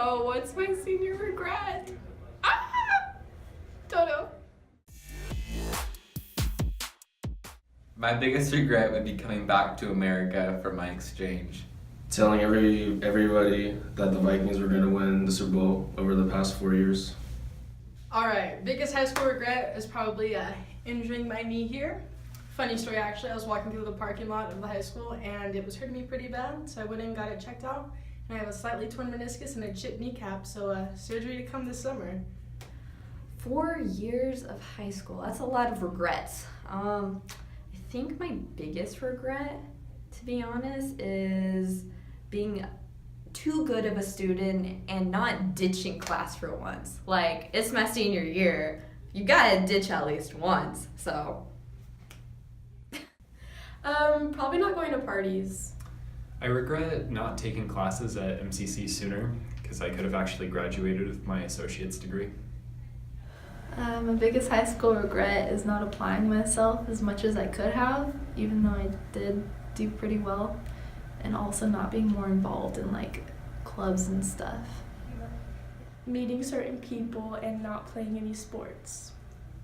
know. What's my senior regret? Don't know. My biggest regret would be coming back to America for my exchange. Telling everybody that the Vikings were going to win the Super Bowl over the past 4 years. Alright, biggest high school regret is probably injuring my knee here. Funny story actually, I was walking through the parking lot of the high school and it was hurting me pretty bad, so I went in and got it checked out. And I have a slightly torn meniscus and a chipped kneecap, so surgery to come this summer. 4 years of high school, that's a lot of regrets. I think my biggest regret, to be honest, is being too good of a student and not ditching class for once. Like, it's my senior year, you gotta ditch at least once, so. Probably not going to parties. I regret not taking classes at MCC sooner because I could have actually graduated with my associate's degree. My biggest high school regret is not applying myself as much as I could have, even though I did do pretty well, and also not being more involved in like clubs and stuff. Meeting certain people and not playing any sports.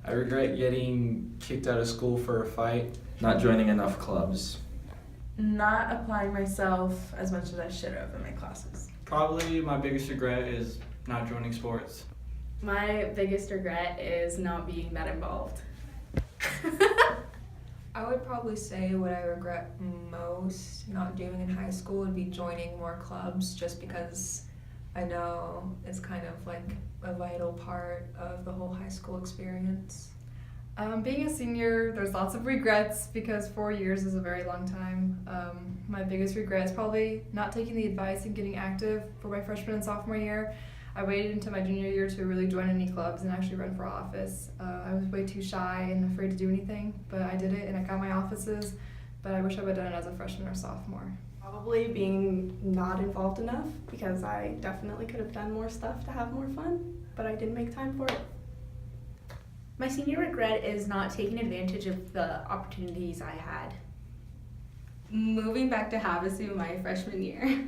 I regret getting kicked out of school for a fight. Not joining enough clubs. Not applying myself as much as I should have in my classes. Probably my biggest regret is not joining sports. My biggest regret is not being that involved. I would probably say what I regret most not doing in high school would be joining more clubs, just because I know it's kind of like a vital part of the whole high school experience. Being a senior, there's lots of regrets because 4 years is a very long time. My biggest regret is probably not taking the advice and getting active for my freshman and sophomore year. I waited until my junior year to really join any clubs and actually run for office. I was way too shy and afraid to do anything, but I did it and I got my offices, but I wish I would have done it as a freshman or sophomore. Probably being not involved enough, because I definitely could have done more stuff to have more fun, but I didn't make time for it. My senior regret is not taking advantage of the opportunities I had. Moving back to Havasu my freshman year.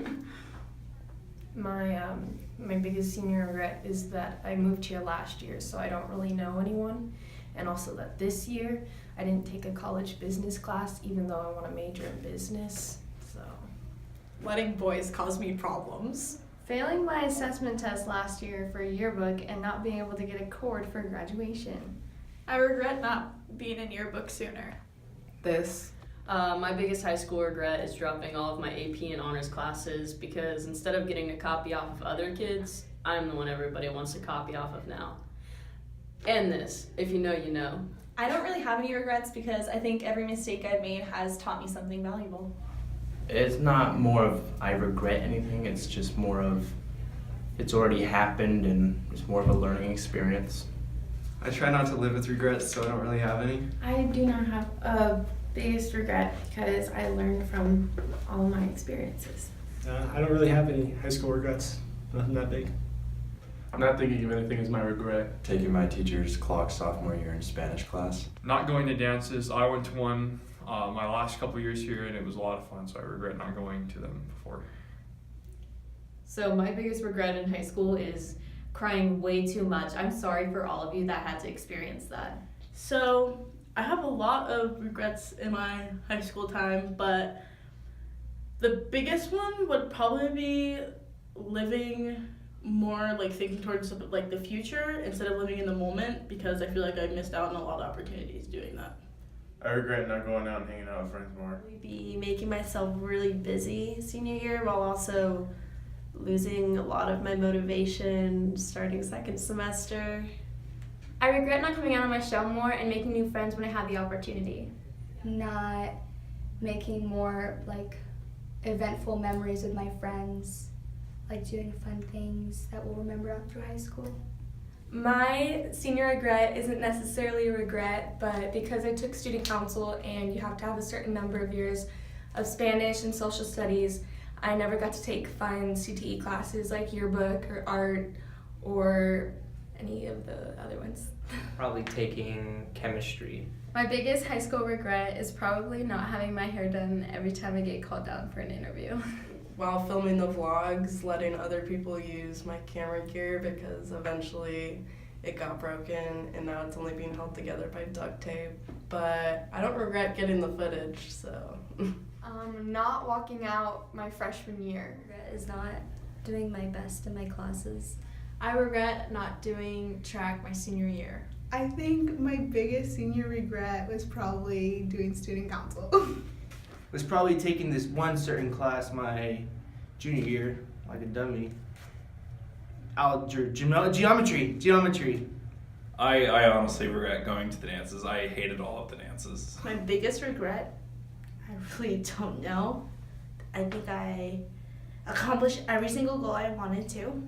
My biggest senior regret is that I moved here last year, so I don't really know anyone, and also that this year I didn't take a college business class even though I want to major in business. So Letting boys cause me problems. Failing my assessment test last year for a yearbook and not being able to get a cord for graduation. I regret not being in yearbook sooner. My biggest high school regret is dropping all of my AP and honors classes because instead of getting a copy off of other kids, I'm the one everybody wants a copy off of now. And this, if you know, you know. I don't really have any regrets because I think every mistake I've made has taught me something valuable. It's not more of I regret anything, it's just more of it's already happened and it's more of a learning experience. I try not to live with regrets, so I don't really have any. I do not have a biggest regret because I learned from all my experiences. I don't really have any high school regrets, nothing that big. I'm not thinking of anything as my regret. Taking my teacher's clock sophomore year in Spanish class. Not going to dances. I went to one my last couple years here and it was a lot of fun, so I regret not going to them before. So my biggest regret in high school is crying way too much. I'm sorry for all of you that had to experience that. So I have a lot of regrets in my high school time, but the biggest one would probably be living more like thinking towards like the future instead of living in the moment, because I feel like I missed out on a lot of opportunities doing that. I regret not going out and hanging out with friends more. Be making myself really busy senior year while also losing a lot of my motivation starting second semester. I regret not coming out of my shell more and making new friends when I had the opportunity. Not making more like eventful memories with my friends, like doing fun things that we'll remember after high school. My senior regret isn't necessarily a regret, but because I took student council and you have to have a certain number of years of Spanish and social studies, I never got to take fun CTE classes like yearbook or art or any of the other ones. Probably taking chemistry. My biggest high school regret is probably not having my hair done every time I get called down for an interview. while filming the vlogs, letting other people use my camera gear because eventually it got broken and now it's only being held together by duct tape. But I don't regret getting the footage, so. Not walking out my freshman year. Regret is not doing my best in my classes. I regret not doing track my senior year. I think my biggest senior regret was probably doing student council. Was probably taking this one certain class my junior year, like a dummy. Geometry. I honestly regret going to the dances. I hated all of the dances. My biggest regret, I really don't know. I think I accomplished every single goal I wanted to,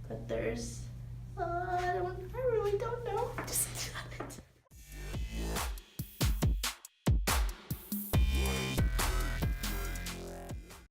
but there's, I really don't know. Just